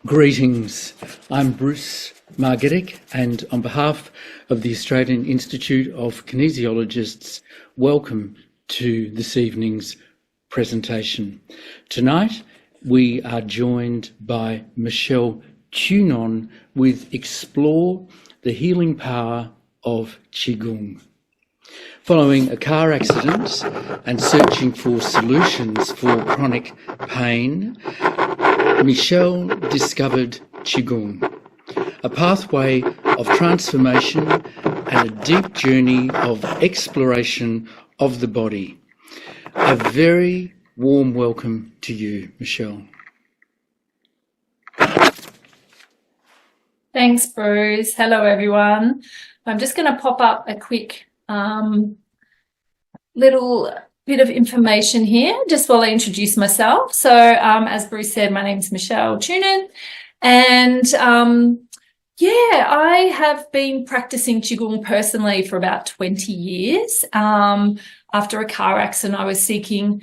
Greetings, I'm Bruce Margetic, and on behalf of the Australian Institute of Kinesiologists, welcome to this evening's presentation. Tonight we are joined by Michelle Tunon with Explore the Healing Power of Qigong. Following a car accident and searching for solutions for chronic pain, Michelle discovered Qigong, a pathway of transformation and a deep journey of exploration of the body. A very warm welcome to you, Michelle. Thanks, Bruce. Hello, everyone. I'm just going to pop up a quick little bit of information here just while I introduce myself. So as Bruce said, my name is Michelle Tunon, and I have been practicing Qigong personally for about 20 years. After a car accident, I was seeking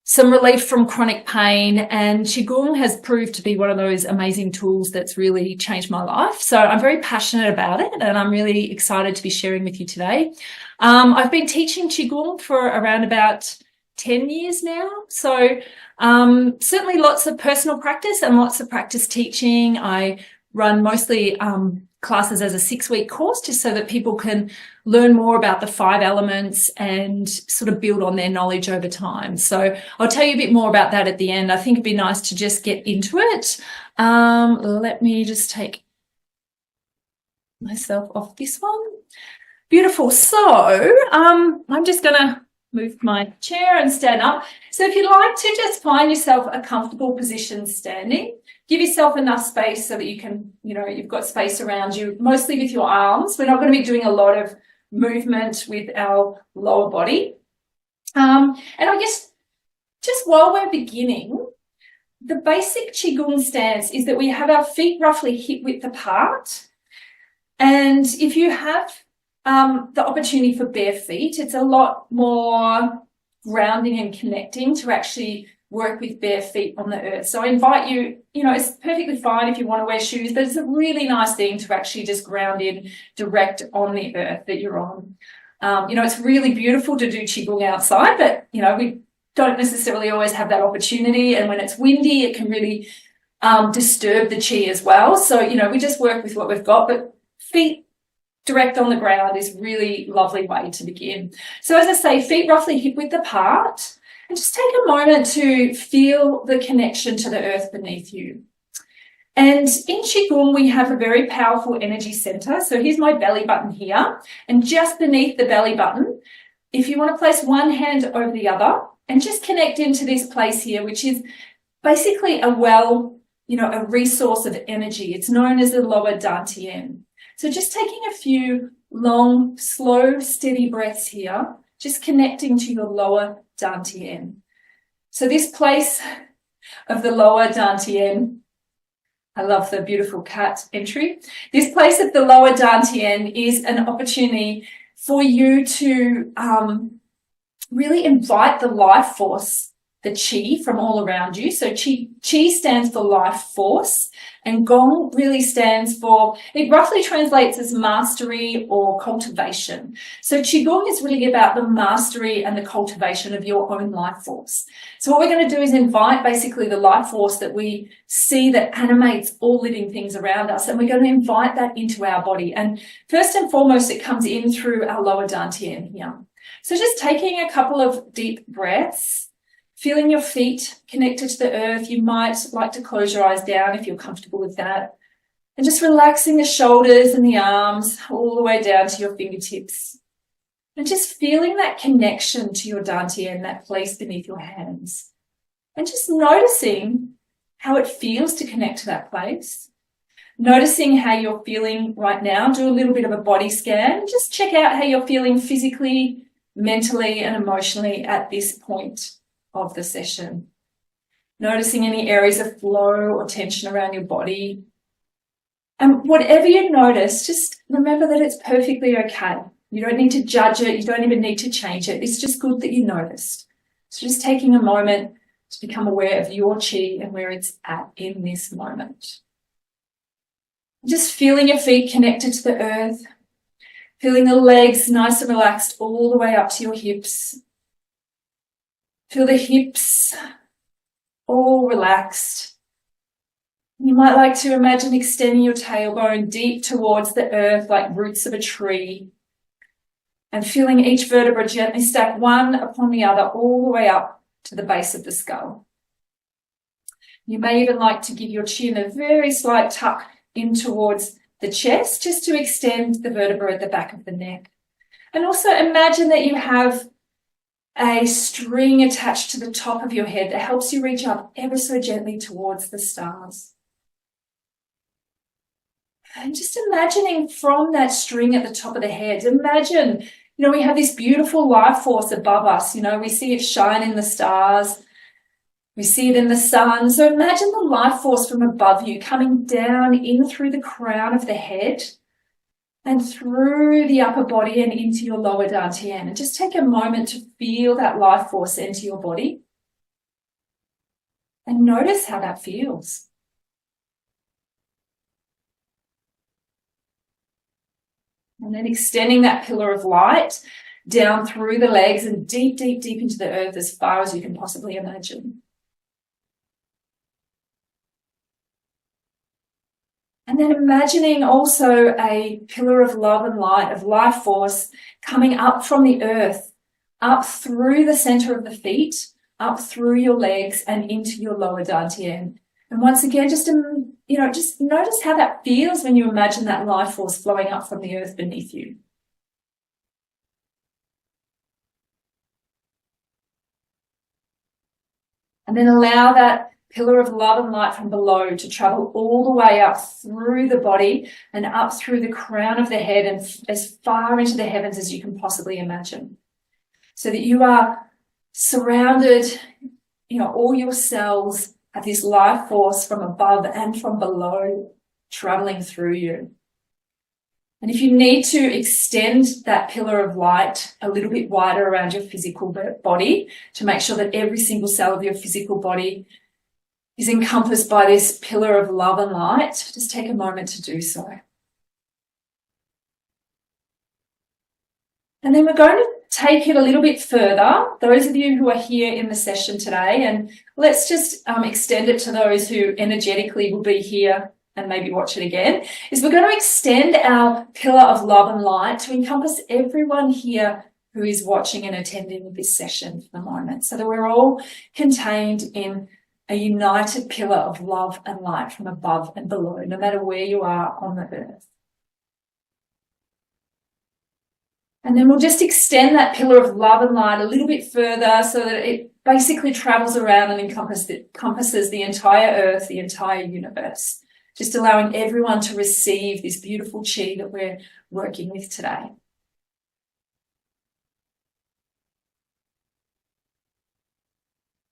some relief from chronic pain, and Qigong has proved to be one of those amazing tools that's really changed my life. So I'm very passionate about it, and I'm really excited to be sharing with you today. I've been teaching Qigong for around about 10 years now. So certainly lots of personal practice and lots of practice teaching. I run mostly classes as a 6-week course just so that people can learn more about the 5 elements and sort of build on their knowledge over time. So I'll tell you a bit more about that at the end. I think it'd be nice to just get into it. Let me just take myself off this one. Beautiful. So I'm just going to move my chair and stand up. So if you'd like to just find yourself a comfortable position standing, give yourself enough space so that you can, you've got space around you, mostly with your arms. We're not going to be doing a lot of movement with our lower body. And I guess just while we're beginning, the basic Qigong stance is that we have our feet roughly hip width apart. And if you have the opportunity for bare feet, it's a lot more grounding and connecting to actually work with bare feet on the earth. So I invite you, it's perfectly fine if you want to wear shoes, but it's a really nice thing to actually just ground in direct on the earth that you're on. It's really beautiful to do Qigong outside, but, we don't necessarily always have that opportunity. And when it's windy, it can really disturb the Qi as well. So, we just work with what we've got, but feet direct on the ground is really lovely way to begin. So as I say, feet roughly hip width apart. And just take a moment to feel the connection to the earth beneath you. And in Qigong, we have a very powerful energy center. So here's my belly button here. And just beneath the belly button, if you want to place one hand over the other and just connect into this place here, which is basically a resource of energy. It's known as the lower dantian. So just taking a few long, slow, steady breaths here, just connecting to your lower dantian. So this place of the lower dantian, I love the beautiful cat entry. This place of the lower dantian is an opportunity for you to really invite the life force, the Qi, from all around you. So Qi stands for life force, and Gong really stands for, it roughly translates as mastery or cultivation. So Qigong is really about the mastery and the cultivation of your own life force. So what we're going to do is invite basically the life force that we see that animates all living things around us, and we're going to invite that into our body. And first and foremost, it comes in through our lower dantian here. So just taking a couple of deep breaths, feeling your feet connected to the earth. You might like to close your eyes down if you're comfortable with that. And just relaxing the shoulders and the arms all the way down to your fingertips. And just feeling that connection to your dantian, that place beneath your hands. And just noticing how it feels to connect to that place. Noticing how you're feeling right now. Do a little bit of a body scan. Just check out how you're feeling physically, mentally, and emotionally at this point of the session. Noticing any areas of flow or tension around your body. And whatever you notice, just remember that it's perfectly okay. You don't need to judge it. You don't even need to change it. It's just good that you noticed. So just taking a moment to become aware of your qi and where it's at in this moment. Just feeling your feet connected to the earth, feeling the legs nice and relaxed all the way up to your hips. Feel the hips all relaxed. You might like to imagine extending your tailbone deep towards the earth like roots of a tree, and feeling each vertebra gently stack one upon the other all the way up to the base of the skull. You may even like to give your chin a very slight tuck in towards the chest, just to extend the vertebra at the back of the neck. And also imagine that you have a string attached to the top of your head that helps you reach up ever so gently towards the stars. And just imagining from that string at the top of the head, imagine, we have this beautiful life force above us. We see it shine in the stars. We see it in the sun. So imagine the life force from above you coming down in through the crown of the head and through the upper body and into your lower dantian. And just take a moment to feel that life force enter your body and notice how that feels. And then extending that pillar of light down through the legs and deep, deep, deep into the earth as far as you can possibly imagine. And then imagining also a pillar of love and light, of life force, coming up from the earth, up through the center of the feet, up through your legs and into your lower dantian. And once again, just notice how that feels when you imagine that life force flowing up from the earth beneath you. And then allow that pillar of love and light from below to travel all the way up through the body and up through the crown of the head and as far into the heavens as you can possibly imagine. So that you are surrounded, all your cells have this life force from above and from below traveling through you. And if you need to extend that pillar of light a little bit wider around your physical body to make sure that every single cell of your physical body is encompassed by this pillar of love and light, just take a moment to do so. And then we're going to take it a little bit further, those of you who are here in the session today, and let's just extend it to those who energetically will be here and maybe watch it again, is we're going to extend our pillar of love and light to encompass everyone here who is watching and attending this session for the moment, so that we're all contained in a united pillar of love and light from above and below, no matter where you are on the earth. And then we'll just extend that pillar of love and light a little bit further so that it basically travels around and encompasses the entire earth, the entire universe, just allowing everyone to receive this beautiful qi that we're working with today.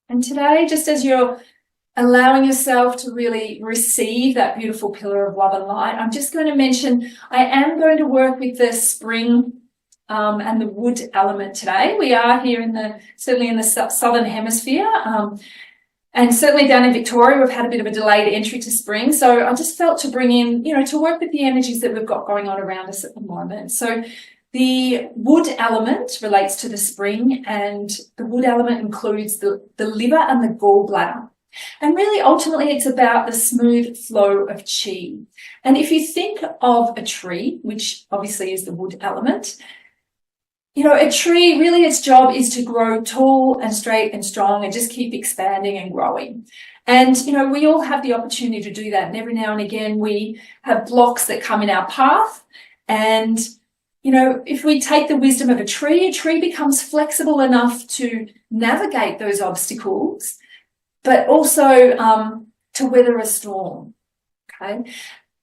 And today, just as you're allowing yourself to really receive that beautiful pillar of love and light, I'm just going to mention I am going to work with the spring and the wood element today. We are here certainly in the southern hemisphere, and certainly down in Victoria, we've had a bit of a delayed entry to spring. So I just felt to bring in, to work with the energies that we've got going on around us at the moment. So the wood element relates to the spring, and the wood element includes the liver and the gallbladder. And really, ultimately, it's about the smooth flow of qi. And if you think of a tree, which obviously is the wood element, a tree, really its job is to grow tall and straight and strong and just keep expanding and growing. And, we all have the opportunity to do that. And every now and again, we have blocks that come in our path. And, if we take the wisdom of a tree becomes flexible enough to navigate those obstacles, but also to weather a storm, okay?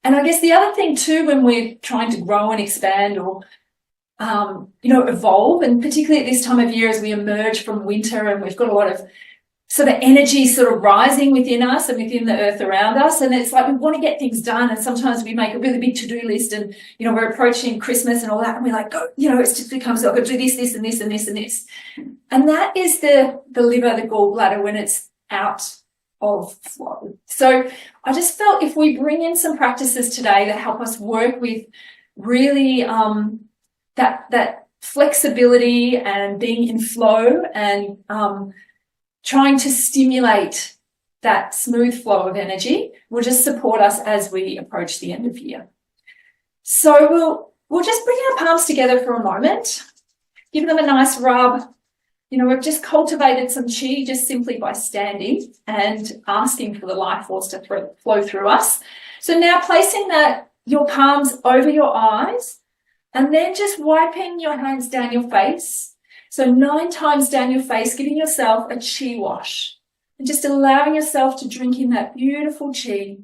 And I guess the other thing too, when we're trying to grow and expand or evolve, and particularly at this time of year as we emerge from winter and we've got a lot of sort of energy sort of rising within us and within the earth around us, and it's like we want to get things done, and sometimes we make a really big to-do list, and we're approaching Christmas and all that, and we're like, it just becomes, I've got to do this and this and this and this, and that is the liver, the gallbladder, when it's out of flow. So I just felt if we bring in some practices today that help us work with really that flexibility and being in flow and trying to stimulate that smooth flow of energy will just support us as we approach the end of year. So we'll just bring our palms together for a moment, give them a nice rub. You know, we've just cultivated some qi just simply by standing and asking for the life force to flow through us. So now placing your palms over your eyes and then just wiping your hands down your face. So 9 times down your face, giving yourself a qi wash and just allowing yourself to drink in that beautiful qi.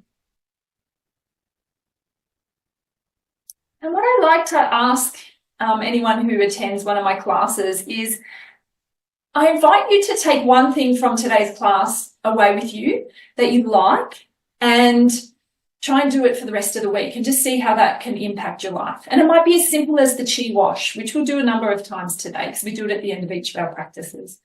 And what I like to ask anyone who attends one of my classes is, I invite you to take one thing from today's class away with you that you like and try and do it for the rest of the week and just see how that can impact your life. And it might be as simple as the qi wash, which we'll do a number of times today because we do it at the end of each of our practices.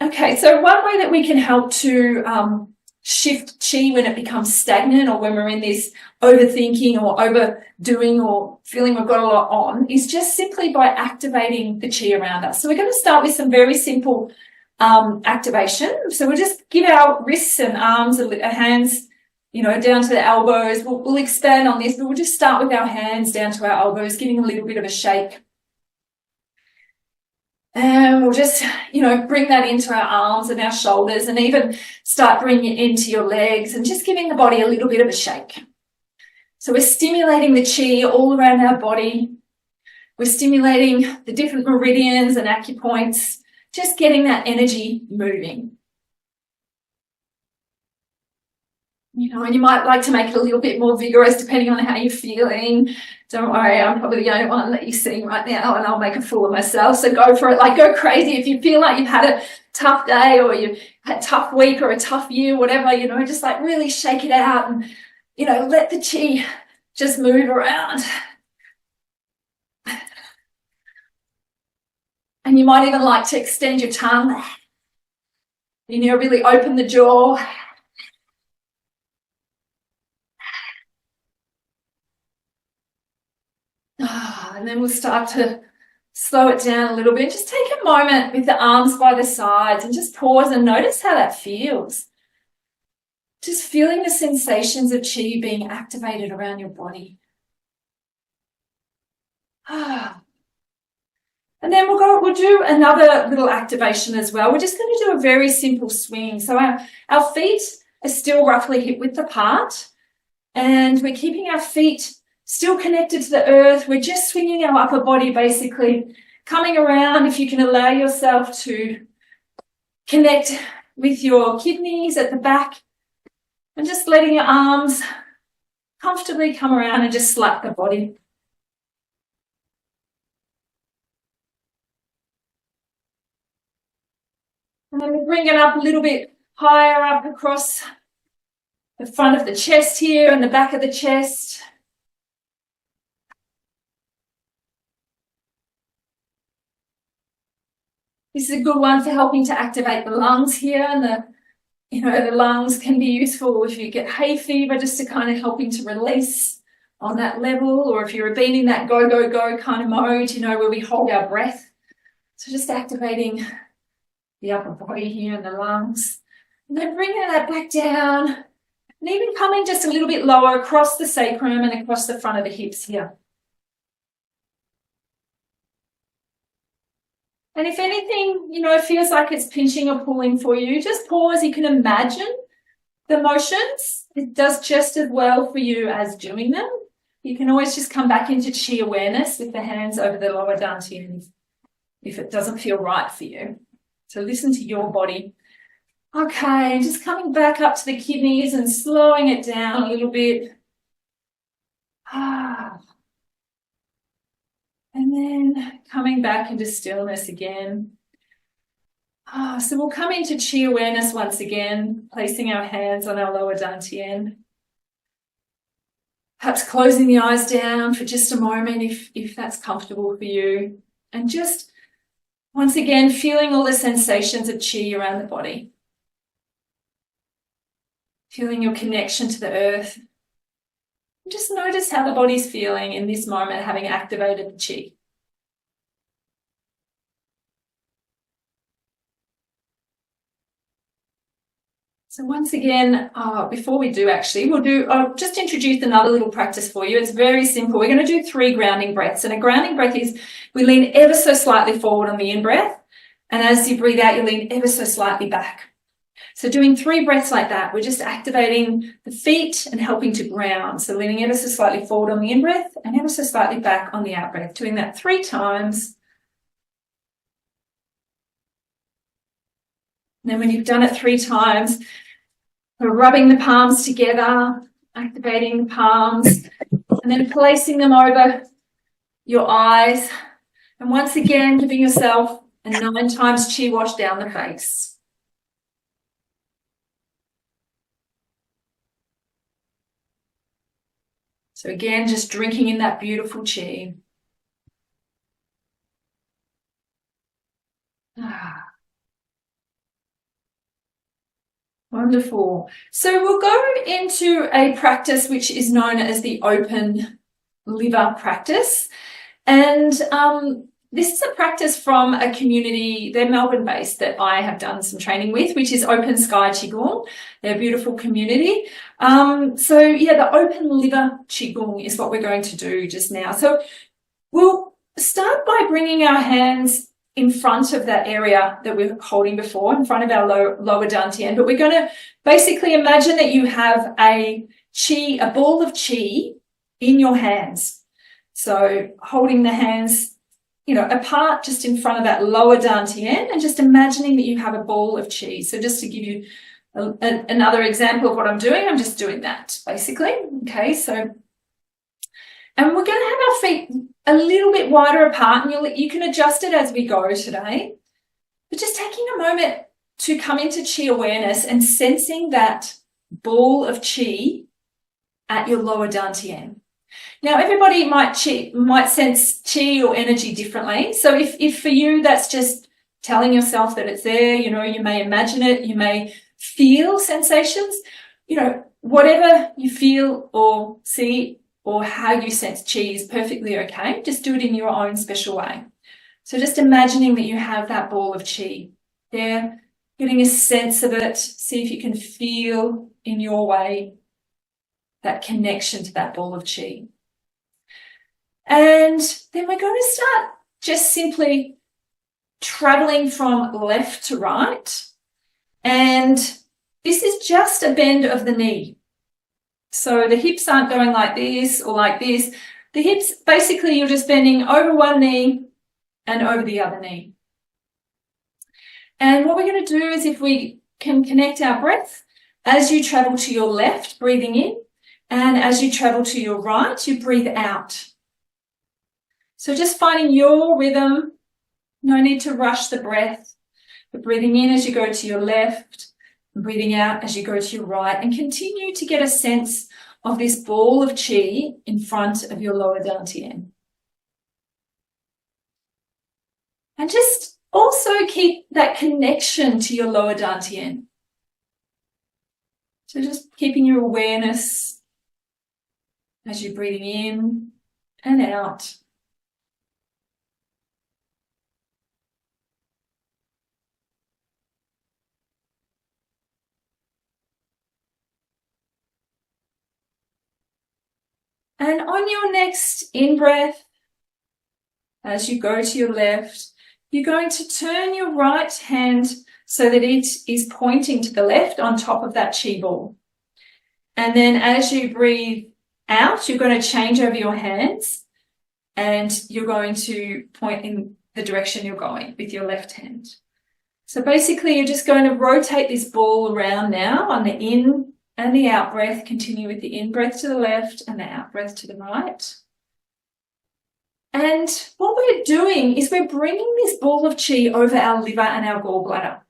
Okay, so one way that we can help to shift qi when it becomes stagnant or when we're in this overthinking or overdoing or feeling we've got a lot on is just simply by activating the qi around us. So we're going to start with some very simple activation. So we'll just give our wrists and arms and hands, you know, down to the elbows. We'll expand on this, but we'll just start with our hands down to our elbows, giving a little bit of a shake. And we'll just, you know, bring that into our arms and our shoulders and even start bringing it into your legs and just giving the body a little bit of a shake. So we're stimulating the qi all around our body. We're stimulating the different meridians and acupoints, just getting that energy moving. You know, and you might like to make it a little bit more vigorous depending on how you're feeling. Don't worry, I'm probably the only one that you're seeing right now and I'll make a fool of myself. So go for it, like go crazy. If you feel like you've had a tough day or you've had a tough week or a tough year, whatever, you know, just like really shake it out and, you know, let the qi just move around. And you might even like to extend your tongue. You know, really open the jaw. And then we'll start to slow it down a little bit. Just take a moment with the arms by the sides and just pause and notice how that feels. Just feeling the sensations of qi being activated around your body. And then we'll do another little activation as well. We're just going to do a very simple swing. So our feet are still roughly hip width apart and we're keeping our feet still connected to the earth. We're just swinging our upper body, basically coming around. If you can allow yourself to connect with your kidneys at the back and just letting your arms comfortably come around and just slap the body. And then we bring it up a little bit higher up across the front of the chest here and the back of the chest. This is a good one for helping to activate the lungs here, and the lungs can be useful if you get hay fever, just to kind of helping to release on that level, or if you've been in that go, go, go kind of mode, you know, where we hold our breath. So just activating the upper body here and the lungs. And then bringing that back down and even coming just a little bit lower across the sacrum and across the front of the hips here. And if anything, you know, feels like it's pinching or pulling for you, just pause. You can imagine the motions. It does just as well for you as doing them. You can always just come back into qi awareness with the hands over the lower dantian if it doesn't feel right for you. So listen to your body. Okay, just coming back up to the kidneys and slowing it down a little bit. And then coming back into stillness again. So we'll come into qi awareness once again, placing our hands on our lower dantian. Perhaps closing the eyes down for just a moment if that's comfortable for you. And just once again, feeling all the sensations of qi around the body. feeling your connection to the earth. Just notice how the body's feeling in this moment, having activated the qi. So once again, before we do actually, I'll just introduce another little practice for you. It's very simple. We're going to do 3 grounding breaths. And a grounding breath is we lean ever so slightly forward on the in-breath. And as you breathe out, you lean ever so slightly back. So doing 3 breaths like that, we're just activating the feet and helping to ground. So leaning ever so slightly forward on the in-breath and ever so slightly back on the out-breath. Doing that 3 times. And then when you've done it 3 times, we're rubbing the palms together, activating the palms, and then placing them over your eyes. And once again, giving yourself a 9 times qi wash down the face. So again, just drinking in that beautiful qi. Wonderful. So we'll go into a practice which is known as the open liver practice. And this is a practice from a community, they're Melbourne-based, that I have done some training with, which is Open Sky Qigong. They're a beautiful community. So yeah, the open liver Qigong is what we're going to do just now. So we'll start by bringing our hands in front of that area that we were holding before, in front of our lower dantian. But we're going to basically imagine that you have a ball of qi in your hands. So holding the hands, apart just in front of that lower dantian, and just imagining that you have a ball of qi. So just to give you another example of what I'm doing, I'm just doing that basically. Okay, so, and we're going to have our feet a little bit wider apart, and you can adjust it as we go today. But just taking a moment to come into qi awareness and sensing that ball of qi at your lower dantian. Now, everybody might sense qi or energy differently. So if for you that's just telling yourself that it's there, you may imagine it, you may feel sensations, whatever you feel or see or how you sense qi is perfectly okay. Just do it in your own special way. So just imagining that you have that ball of qi there, getting a sense of it, see if you can feel in your way that connection to that ball of qi. And then we're going to start just simply traveling from left to right. And this is just a bend of the knee. So the hips aren't going like this or like this. The hips, basically, you're just bending over one knee and over the other knee. And what we're going to do is, if we can connect our breath, as you travel to your left, breathing in, and as you travel to your right, you breathe out. So just finding your rhythm, no need to rush the breath, but breathing in as you go to your left, and breathing out as you go to your right, and continue to get a sense of this ball of qi in front of your lower dantian. And just also keep that connection to your lower dantian. So just keeping your awareness as you're breathing in and out. And on your next in-breath, as you go to your left, you're going to turn your right hand so that it is pointing to the left on top of that qi ball. And then as you breathe out, you're going to change over your hands and you're going to point in the direction you're going with your left hand. So basically, you're just going to rotate this ball around now on the in and the out breath. Continue with the in breath to the left and the out breath to the right. And what we're doing is we're bringing this ball of qi over our liver and our gallbladder.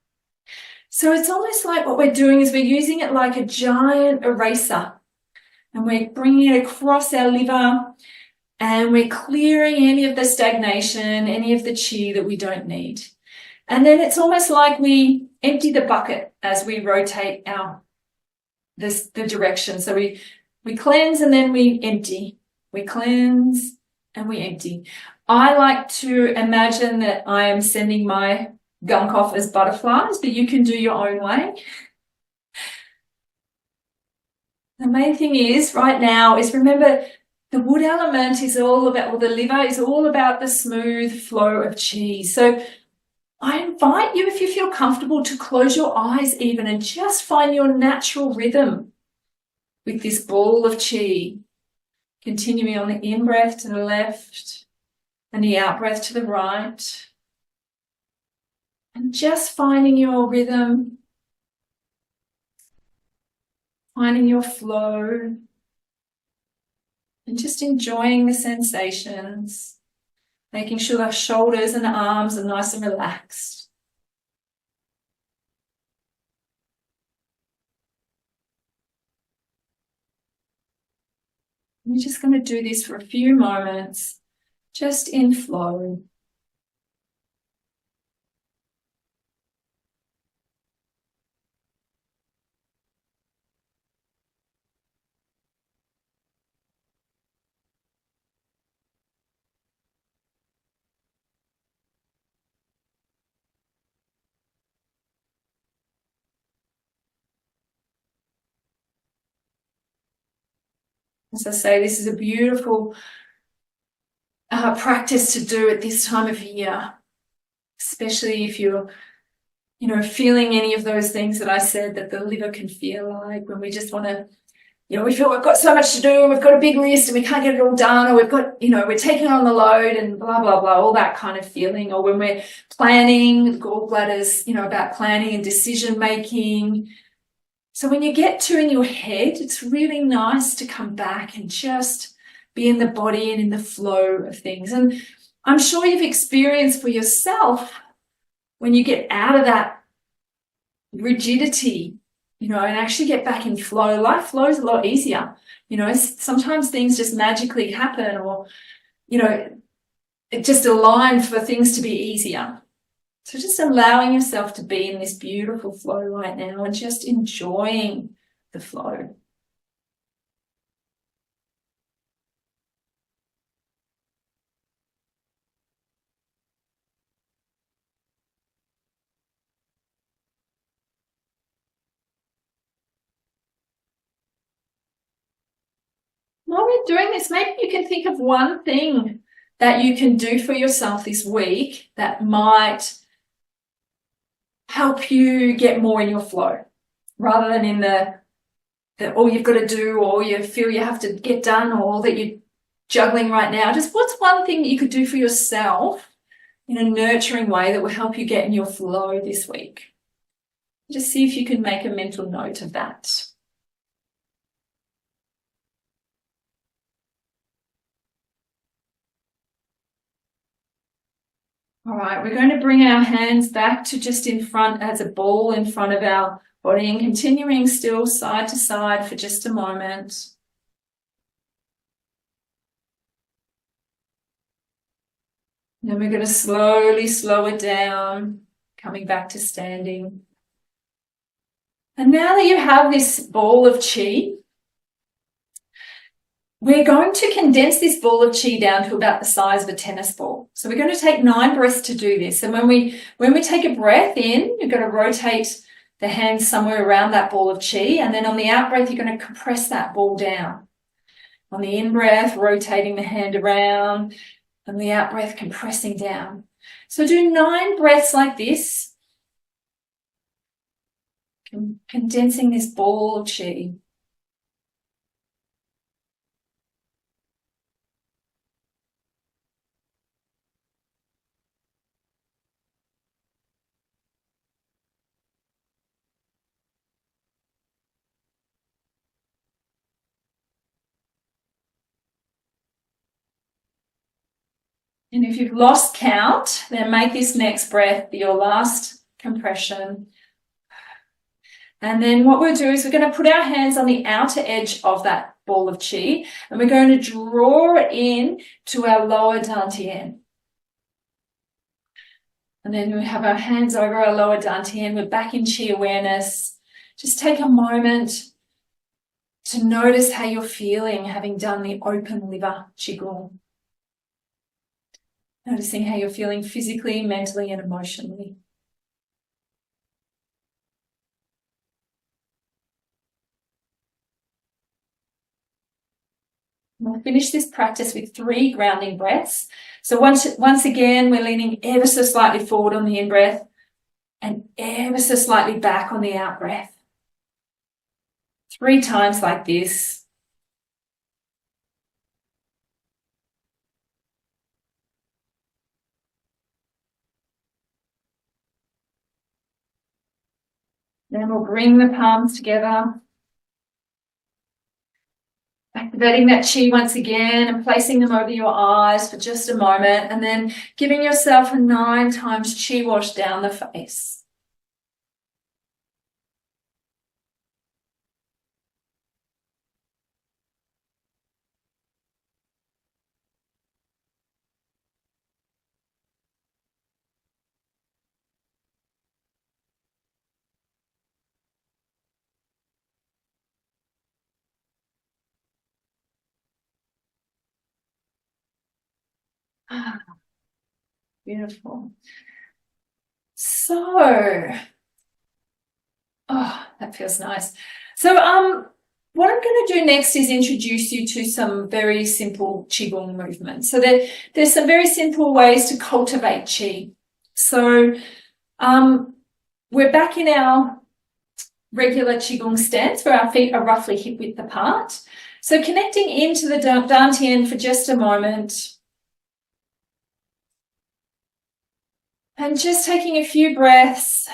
So it's almost like what we're doing is we're using it like a giant eraser, and we're bringing it across our liver, and we're clearing any of the stagnation, any of the qi that we don't need. And then it's almost like we empty the bucket as we rotate our the direction. So we cleanse and then we empty. We cleanse and we empty. I like to imagine that I am sending my gunk off as butterflies, but you can do your own way. The main thing is right now is remember the wood element is all about, or the liver is all about the smooth flow of qi. So I invite you, if you feel comfortable, to close your eyes even and just find your natural rhythm with this ball of qi. Continuing on the in-breath to the left and the out-breath to the right. And just finding your rhythm, finding your flow, and just enjoying the sensations, making sure the shoulders and arms are nice and relaxed. We're just going to do this for a few moments, just in flow. As I say, this is a beautiful practice to do at this time of year, especially if you're, feeling any of those things that I said that the liver can feel like when we just want to, we feel we've got so much to do, we've got a big list and we can't get it all done, or we've got, we're taking on the load and blah, blah, blah, all that kind of feeling. Or when we're planning, gallbladders, about planning and decision making. So when you get to in your head, it's really nice to come back and just be in the body and in the flow of things. And I'm sure you've experienced for yourself when you get out of that rigidity, and actually get back in flow. Life flows a lot easier. Sometimes things just magically happen, or, it just aligns for things to be easier. So just allowing yourself to be in this beautiful flow right now and just enjoying the flow. While we're doing this, maybe you can think of one thing that you can do for yourself this week that might help you get more in your flow, rather than in the all you've got to do, or you feel you have to get done, or that you're juggling right now. Just what's one thing that you could do for yourself in a nurturing way that will help you get in your flow this week? Just see if you can make a mental note of that. All right, we're going to bring our hands back to just in front as a ball in front of our body and continuing still side to side for just a moment. Then we're going to slowly slow it down, coming back to standing. And now that you have this ball of qi, we're going to condense this ball of qi down to about the size of a tennis ball. So we're going to take 9 breaths to do this. And when we take a breath in, you're going to rotate the hands somewhere around that ball of qi. And then on the out breath, you're going to compress that ball down. On the in breath, rotating the hand around. On the out breath, compressing down. So do 9 breaths like this, condensing this ball of qi. And if you've lost count, then make this next breath your last compression. And then what we'll do is we're going to put our hands on the outer edge of that ball of qi, and we're going to draw it in to our lower dantian. And then we have our hands over our lower dantian. We're back in qi awareness. Just take a moment to notice how you're feeling having done the open liver Qigong. Noticing how you're feeling physically, mentally, and emotionally. We'll finish this practice with 3 grounding breaths. So once again, we're leaning ever so slightly forward on the in-breath and ever so slightly back on the out-breath. 3 times like this. Then we'll bring the palms together. Activating that Qi once again and placing them over your eyes for just a moment, and then giving yourself a 9 times Qi wash down the face. Beautiful. So, that feels nice. So, what I'm going to do next is introduce you to some very simple Qigong movements. So there's some very simple ways to cultivate Qi. So, we're back in our regular Qigong stance where our feet are roughly hip width apart. So connecting into the Dantian for just a moment. And just taking a few breaths.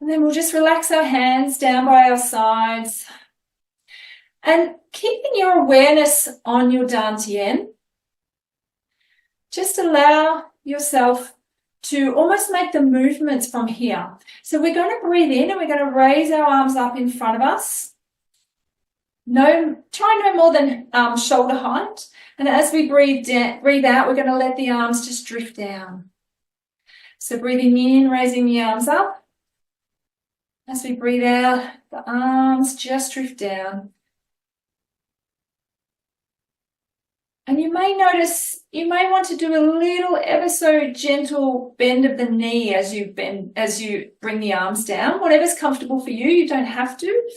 And then we'll just relax our hands down by our sides. And keeping your awareness on your Dantian, just allow yourself to almost make the movements from here. So we're going to breathe in and we're going to raise our arms up in front of us. Try no more than shoulder height. And as we breathe out, we're going to let the arms just drift down. So breathing in, raising the arms up. As we breathe out, the arms just drift down. And you may notice, you may want to do a little ever so gentle bend of the knee as you bring the arms down. Whatever's comfortable for you, you don't have to.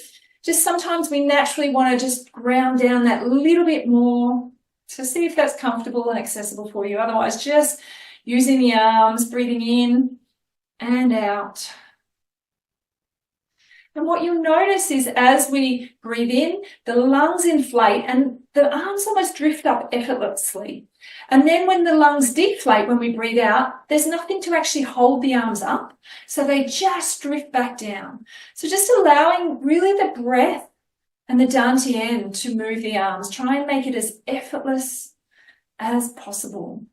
Just sometimes we naturally want to just ground down that little bit more. So see if that's comfortable and accessible for you. Otherwise, just using the arms, breathing in and out. And what you'll notice is as we breathe in, the lungs inflate and the arms almost drift up effortlessly. And then when the lungs deflate, when we breathe out, there's nothing to actually hold the arms up. So they just drift back down. So just allowing really the breath and the Dantian to move the arms. Try and make it as effortless as possible.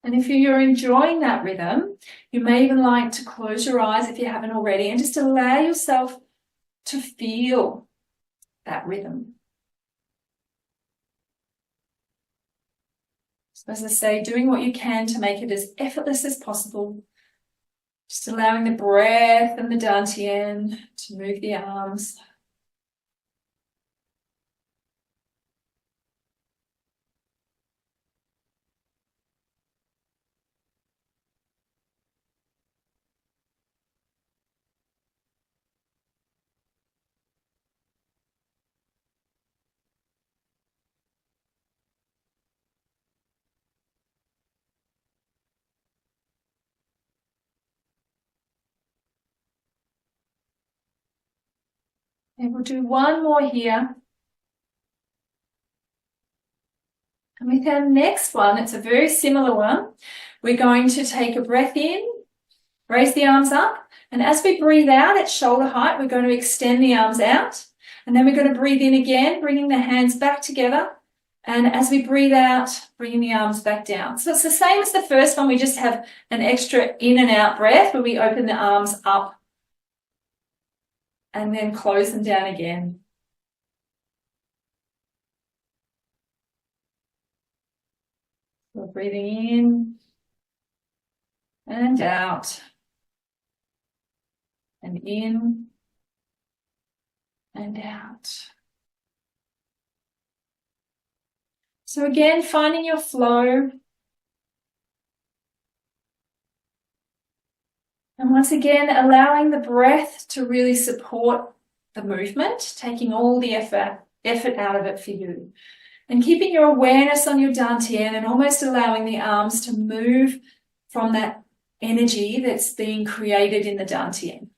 And if you're enjoying that rhythm, you may even like to close your eyes if you haven't already and just allow yourself to feel that rhythm. So as I say, doing what you can to make it as effortless as possible. Just allowing the breath and the Dantian to move the arms. And we'll do one more here. And with our next one, it's a very similar one. We're going to take a breath in, raise the arms up, and as we breathe out at shoulder height, we're going to extend the arms out. And then we're going to breathe in again, bringing the hands back together And as we breathe out, bringing the arms back down. So it's the same as the first one. We just have an extra in and out breath where we open the arms up and then close them down again. So breathing in and out, and in and out. So again, finding your flow. And once again, allowing the breath to really support the movement, taking all the effort out of it for you. And keeping your awareness on your dantian and almost allowing the arms to move from that energy that's being created in the dantian.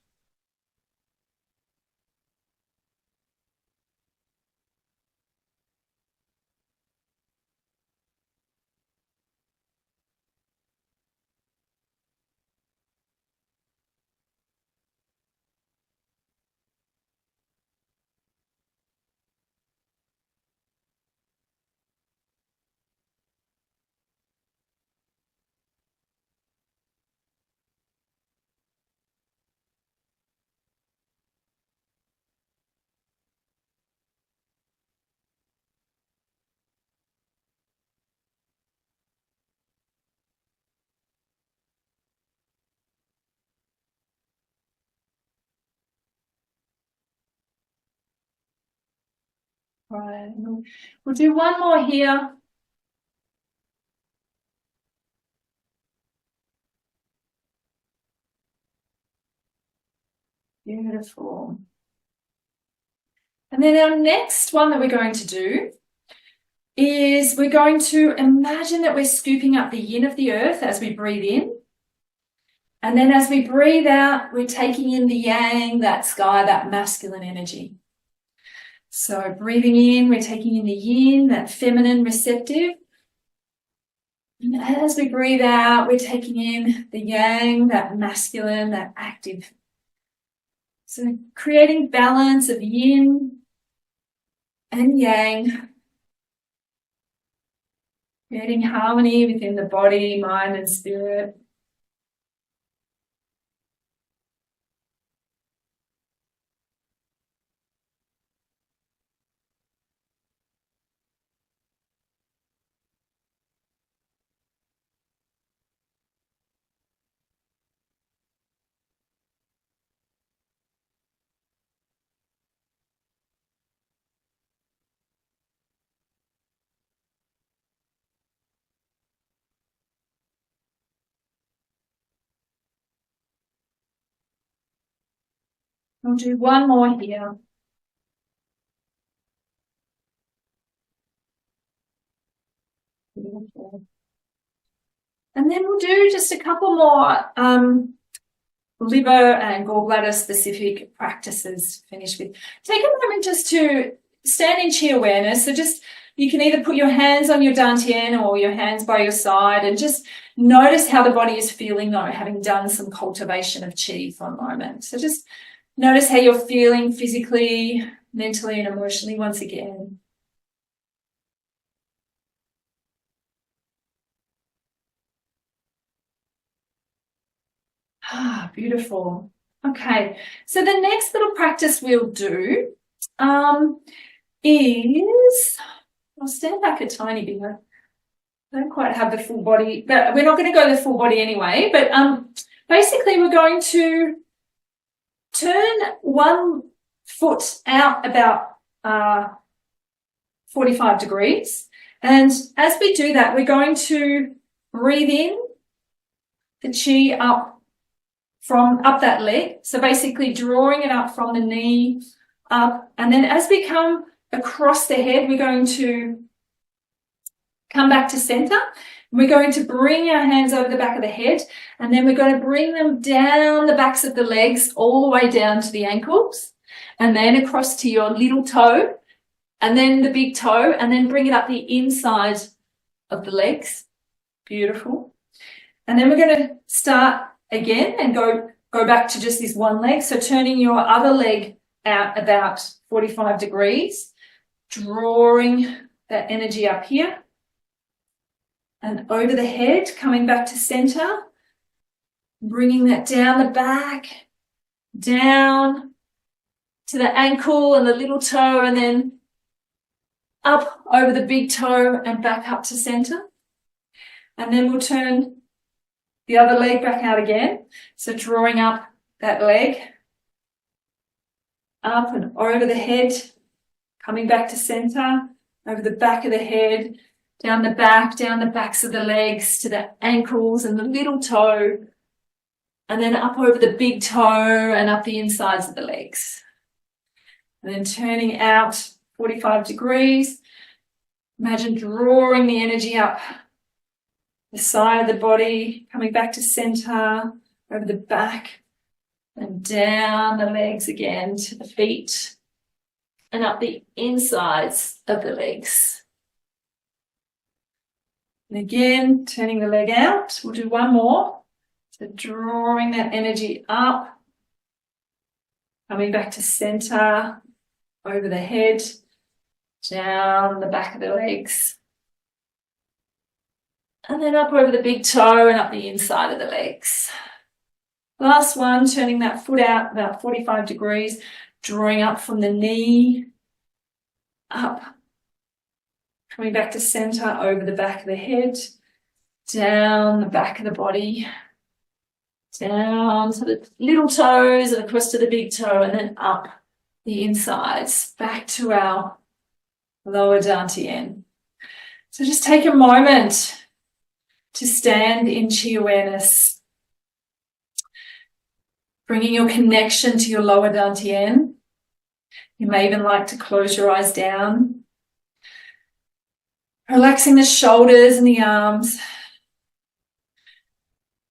Right. We'll do one more here. Beautiful. And then our next one that we're going to do is we're going to imagine that we're scooping up the yin of the earth as we breathe in. And then as we breathe out, we're taking in the yang, that sky, that masculine energy. So breathing in, we're taking in the yin, that feminine, receptive. And as we breathe out, we're taking in the yang, that masculine, that active. So creating balance of yin and yang, creating harmony within the body, mind, and spirit. We'll do one more here. Beautiful. And then we'll do just a couple more liver and gallbladder specific practices to finish with. Take a moment just to stand in Qi awareness. So just, you can either put your hands on your dantian or your hands by your side and just notice how the body is feeling though, having done some cultivation of Qi for a moment. So just notice how you're feeling physically, mentally, and emotionally once again. Ah, beautiful. Okay, so the next little practice we'll do is, I'll stand back a tiny bit. I don't quite have the full body, but we're not going to go the full body anyway. But basically we're going to turn one foot out about 45 degrees. And as we do that, we're going to breathe in the Qi up that leg. So basically drawing it up from the knee up. And then as we come across the head, we're going to come back to center. We're going to bring our hands over the back of the head, and then we're going to bring them down the backs of the legs all the way down to the ankles, and then across to your little toe, and then the big toe, and then bring it up the inside of the legs. Beautiful. And then we're going to start again and go back to just this one leg. So turning your other leg out about 45 degrees, drawing that energy up here and over the head, coming back to center, bringing that down the back, down to the ankle and the little toe, and then up over the big toe and back up to center. And then we'll turn the other leg back out again. So drawing up that leg, up and over the head, coming back to center, over the back of the head, down the backs of the legs to the ankles and the little toe, and then up over the big toe and up the insides of the legs. And then turning out 45 degrees. Imagine drawing the energy up the side of the body, coming back to center, over the back, and down the legs again to the feet, and up the insides of the legs. And again, turning the leg out. We'll do one more. So drawing that energy up, coming back to center, over the head, down the back of the legs, and then up over the big toe and up the inside of the legs. Last one, turning that foot out about 45 degrees, drawing up from the knee, up, coming back to center, over the back of the head, down the back of the body, down to the little toes and across to the big toe, and then up the insides, back to our lower dantian. So just take a moment to stand in Qi awareness, bringing your connection to your lower dantian. You may even like to close your eyes down, relaxing the shoulders and the arms,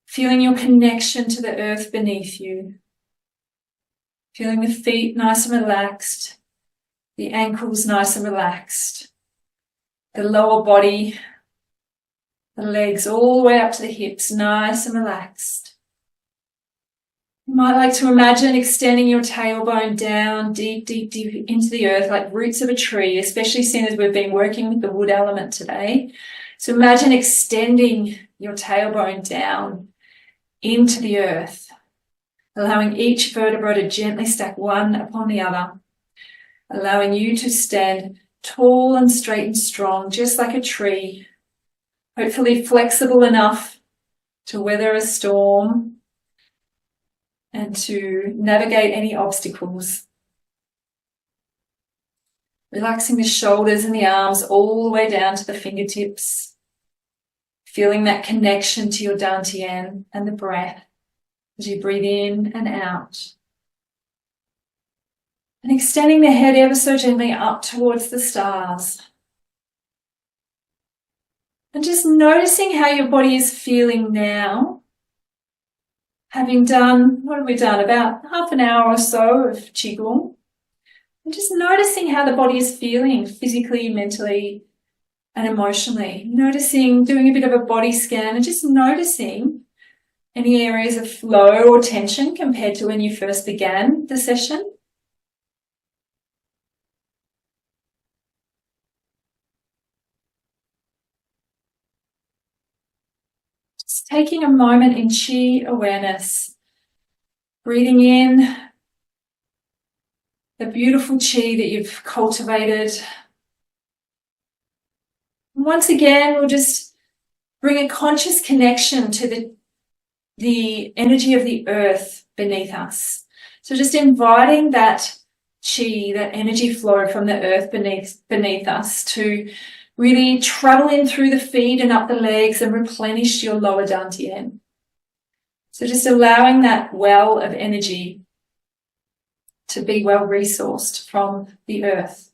feeling your connection to the earth beneath you, feeling the feet nice and relaxed, the ankles nice and relaxed, the lower body, the legs all the way up to the hips, nice and relaxed. You might like to imagine extending your tailbone down deep, deep, deep into the earth like roots of a tree, especially seeing as we've been working with the wood element today. So imagine extending your tailbone down into the earth, allowing each vertebra to gently stack one upon the other, allowing you to stand tall and straight and strong, just like a tree, hopefully flexible enough to weather a storm and to navigate any obstacles. Relaxing the shoulders and the arms all the way down to the fingertips, feeling that connection to your dantian and the breath as you breathe in and out. And extending the head ever so gently up towards the stars. And just noticing how your body is feeling now. Having done, what have we done? About half an hour or so of Qigong. And just noticing how the body is feeling physically, mentally, and emotionally. Noticing, doing a bit of a body scan and just noticing any areas of flow or tension compared to when you first began the session. Just taking a moment in Qi awareness, breathing in the beautiful Qi that you've cultivated. And once again, we'll just bring a conscious connection to the energy of the earth beneath us. So just inviting that Qi, that energy flow from the earth beneath us to really travel in through the feet and up the legs and replenish your lower dantian. So just allowing that well of energy to be well resourced from the earth.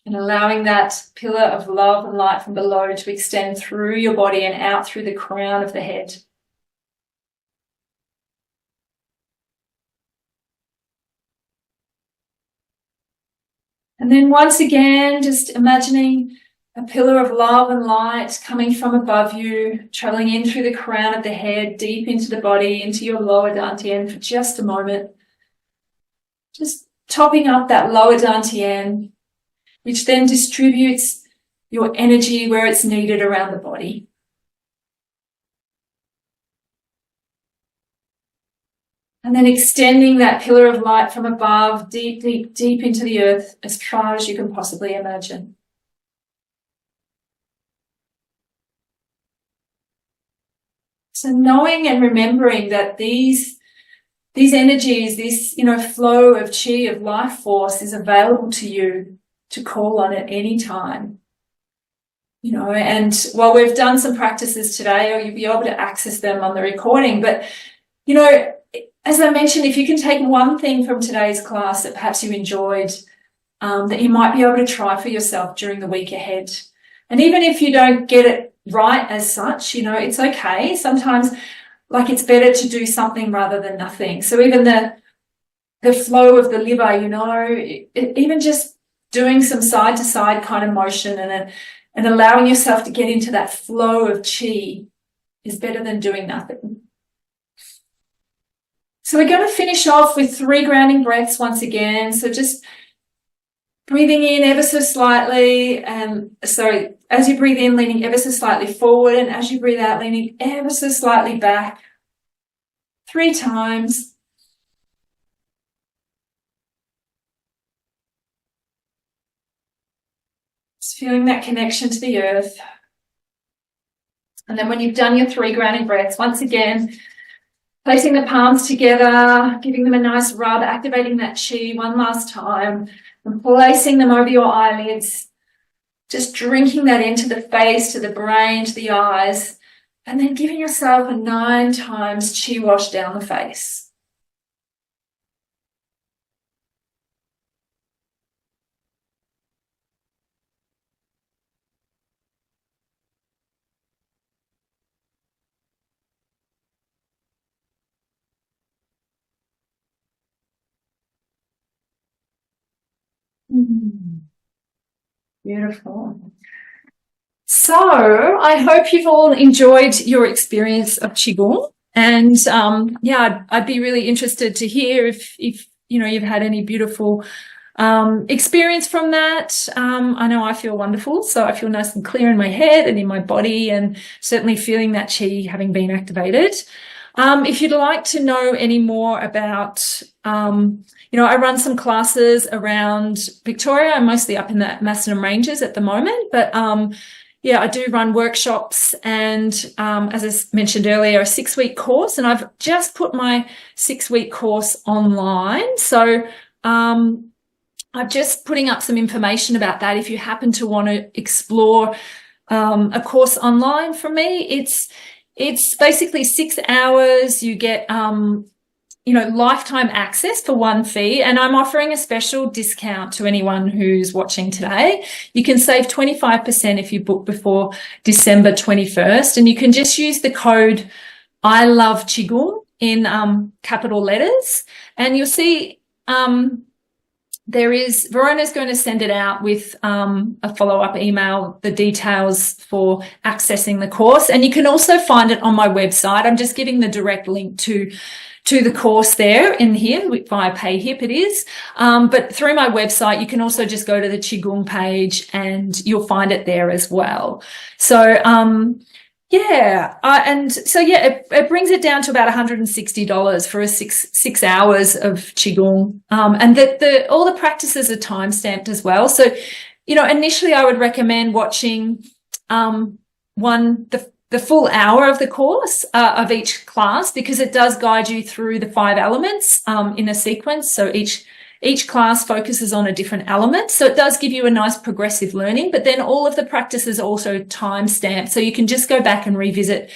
And allowing that pillar of love and light from below to extend through your body and out through the crown of the head. And then once again, just imagining a pillar of love and light coming from above you, traveling in through the crown of the head, deep into the body, into your lower dantian for just a moment. Just topping up that lower dantian, which then distributes your energy where it's needed around the body. And then extending that pillar of light from above, deep, deep, deep into the earth as far as you can possibly imagine. So knowing and remembering that these energies, this, flow of qi, of life force is available to you to call on at any time. And while we've done some practices today, you'll be able to access them on the recording. But, as I mentioned, if you can take one thing from today's class that perhaps you enjoyed, that you might be able to try for yourself during the week ahead. And even if you don't get it right as such, it's okay. Sometimes, it's better to do something rather than nothing. So even the flow of the liver, even just doing some side-to-side kind of motion and allowing yourself to get into that flow of qi is better than doing nothing. So we're going to finish off with 3 grounding breaths once again. So just breathing in ever so slightly, as you breathe in, leaning ever so slightly forward, and as you breathe out, leaning ever so slightly back. 3 times. Just feeling that connection to the earth. And then when you've done your 3 grounding breaths, once again, placing the palms together, giving them a nice rub, activating that qi one last time, and placing them over your eyelids, just drinking that into the face, to the brain, to the eyes, and then giving yourself a 9 times qi wash down the face. Beautiful. So I hope you've all enjoyed your experience of Qigong, and I'd be really interested to hear if you've had any beautiful experience from that. I know I feel wonderful, so I feel nice and clear in my head and in my body, and certainly feeling that qi having been activated. If you'd like to know any more about, I run some classes around Victoria. I'm mostly up in the Macedon Ranges at the moment, but I do run workshops, and as I mentioned earlier, a 6-week course, and I've just put my 6-week course online. So I'm just putting up some information about that. If you happen to want to explore a course online from me, it's basically 6 hours. You get, lifetime access for one fee. And I'm offering a special discount to anyone who's watching today. You can save 25% if you book before December 21st. And you can just use the code I love Qigong in capital letters. And you'll see Verona's going to send it out with a follow-up email, the details for accessing the course. And you can also find it on my website. I'm just giving the direct link to the course there in here via PayHip it is. But through my website, you can also just go to the Qigong page and you'll find it there as well. So, it brings it down to about $160 for a six hours of Qigong. And all the practices are time stamped as well. So, initially I would recommend watching, the full hour of the course, of each class, because it does guide you through the 5 elements, in a sequence. So each class focuses on a different element. So it does give you a nice progressive learning, but then all of the practices are also time stamped. So you can just go back and revisit,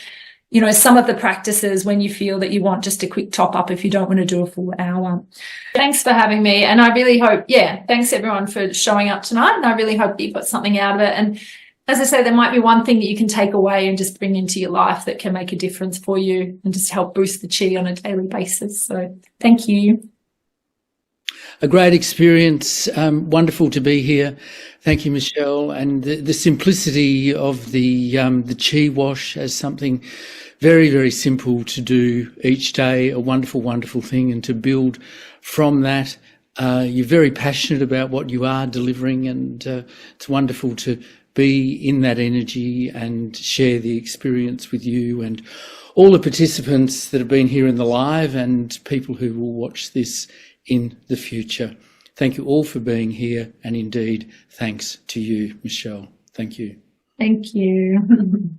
some of the practices when you feel that you want just a quick top up if you don't want to do a full hour. Thanks for having me. And I really hope, thanks everyone for showing up tonight. And I really hope you've got something out of it. And as I say, there might be one thing that you can take away and just bring into your life that can make a difference for you and just help boost the qi on a daily basis. So thank you. A great experience. Wonderful to be here. Thank you, Michelle. And the simplicity of the qi wash as something very, very simple to do each day, a wonderful, wonderful thing, and to build from that You're very passionate about what you are delivering, and it's wonderful to be in that energy and share the experience with you and all the participants that have been here in the live and people who will watch this in the future. Thank you all for being here, and indeed, thanks to you, Michelle. Thank you. Thank you.